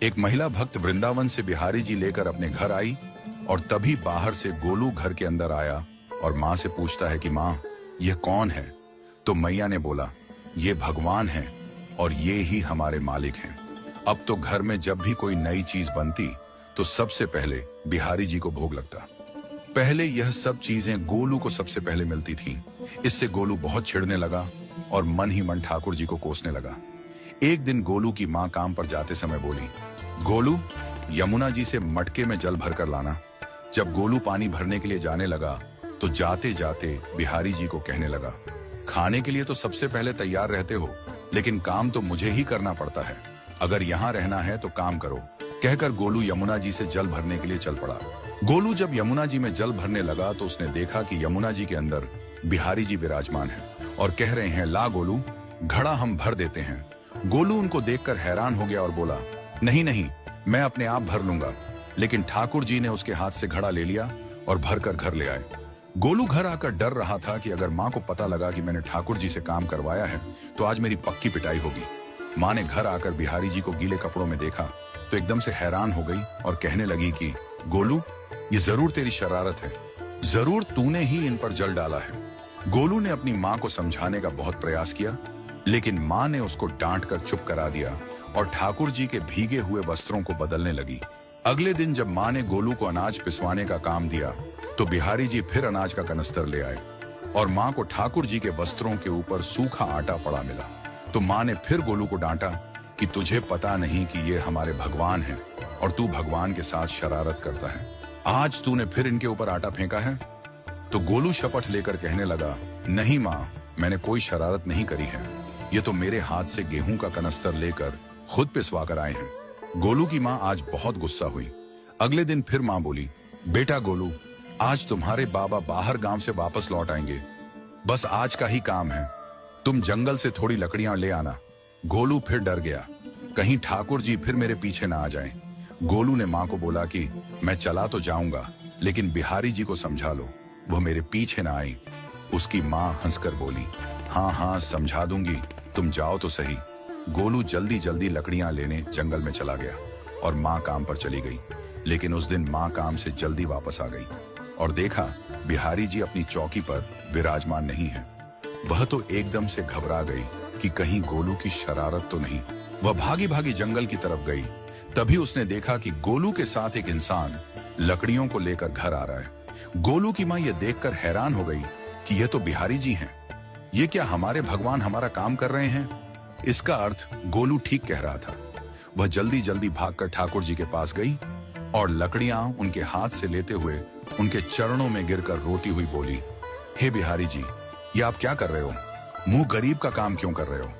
एक महिला भक्त वृंदावन से बिहारी जी लेकर अपने घर आई और तभी बाहर से गोलू घर के अंदर आया और माँ से पूछता है कि माँ, यह कौन है? तो मैया ने बोला, ये भगवान हैं और ये ही हमारे मालिक हैं। अब तो घर में जब भी कोई नई चीज बनती तो सबसे पहले बिहारी जी को भोग लगता। पहले यह सब चीजें गोलू को सबसे पहले मिलती थीं। इससे गोलू बहुत चिढ़ने लगा और मन ही मन ठाकुर जी को कोसने लगा। एक दिन गोलू की माँ काम पर जाते समय बोली, गोलू, यमुना जी से मटके में जल भर कर लाना। जब गोलू पानी भरने के लिए जाने लगा तो जाते जाते बिहारी जी को कहने लगा, खाने के लिए तो सबसे पहले तैयार रहते हो, लेकिन काम तो मुझे ही करना पड़ता है। अगर यहाँ रहना है तो काम करो। कहकर गोलू यमुना जी से जल भरने के लिए चल पड़ा। गोलू जब यमुना जी में जल भरने लगा तो उसने देखा कि यमुना जी के अंदर बिहारी जी विराजमान हैं और कह रहे हैं, ला गोलू, घड़ा हम भर देते हैं। गोलू उनको देखकर हैरान हो गया और बोला, नहीं नहीं, मैं अपने आप भर लूंगा। लेकिन ठाकुर जी ने उसके हाथ से घड़ा ले लिया और भरकर घर ले आए। गोलू घर आकर डर रहा था कि अगर माँ को पता लगा कि मैंने ठाकुर जी से काम करवाया है तो आज मेरी पक्की पिटाई होगी। माँ ने घर आकर बिहारी जी को गीले कपड़ों में देखा तो एकदम से हैरान हो गई और कहने लगी कि गोलू, ये जरूर तेरी शरारत है, जरूर तूने ही इन पर जल डाला है। गोलू ने अपनी माँ को समझाने का बहुत प्रयास किया, लेकिन माँ ने उसको डांट कर चुप करा दिया और ठाकुर जी के भीगे हुए वस्त्रों को बदलने लगी। अगले दिन जब माँ ने गोलू को अनाज पिसवाने का काम दिया तो बिहारी जी फिर अनाज का कनस्तर ले आए और माँ को ठाकुर जी के वस्त्रों के ऊपर सूखा आटा पड़ा मिला। तो माँ ने फिर गोलू को डांटा कि तुझे पता नहीं कि ये हमारे भगवान हैं और तू भगवान के साथ शरारत करता है। आज तूने फिर इनके ऊपर आटा फेंका है। तो गोलू शपथ लेकर कहने लगा, नहीं माँ, मैंने कोई शरारत नहीं करी है। ये तो मेरे हाथ से गेहूं का कनस्तर लेकर खुद पिसवा कर आए हैं। गोलू की माँ आज बहुत गुस्सा हुई। अगले दिन फिर माँ बोली, बेटा गोलू, आज तुम्हारे बाबा बाहर गांव से वापस लौट आएंगे। बस आज का ही काम है, तुम जंगल से थोड़ी लकड़ियां ले आना। गोलू फिर डर गया, कहीं ठाकुर जी फिर मेरे पीछे ना आ जाएं। गोलू ने माँ को बोला कि मैं चला तो जाऊंगा, लेकिन बिहारी जी को समझा लो, वो मेरे पीछे ना आई। उसकी माँ हंसकर बोली, हाँ हाँ समझा दूंगी, तुम जाओ तो सही। गोलू जल्दी जल्दी लकड़ियां लेने जंगल में चला गया और माँ काम पर चली गई। लेकिन उस दिन माँ काम से जल्दी वापस आ गई और देखा बिहारी जी अपनी चौकी पर विराजमान नहीं है। वह तो एकदम से घबरा गई कि कहीं गोलू की शरारत तो नहीं। वह भागी भागी जंगल की तरफ गई। तभी उसने देखा कि गोलू के साथ एक इंसान लकड़ियों को लेकर घर आ रहा है। गोलू की माँ यह देखकर हैरान हो गई कि यह तो बिहारी जी हैं। ये क्या हमारे भगवान हमारा काम कर रहे हैं? इसका अर्थ गोलू ठीक कह रहा था। वह जल्दी जल्दी भागकर ठाकुर जी के पास गई और लकड़ियां उनके हाथ से लेते हुए उनके चरणों में गिरकर रोती हुई बोली, हे बिहारी जी, ये आप क्या कर रहे हो? मुंह गरीब का काम क्यों कर रहे हो?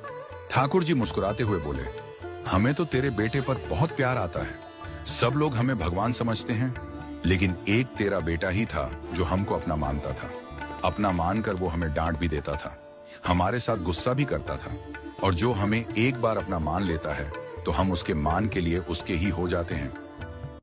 ठाकुर जी मुस्कुराते हुए बोले, हमें तो तेरे बेटे पर बहुत प्यार आता है। सब लोग हमें भगवान समझते हैं, लेकिन एक तेरा बेटा ही था जो हमको अपना मानता था। अपना मानकर वो हमें डांट भी देता था, हमारे साथ गुस्सा भी करता था, और जो हमें एक बार अपना मान लेता है तो हम उसके मान के लिए उसके ही हो जाते हैं।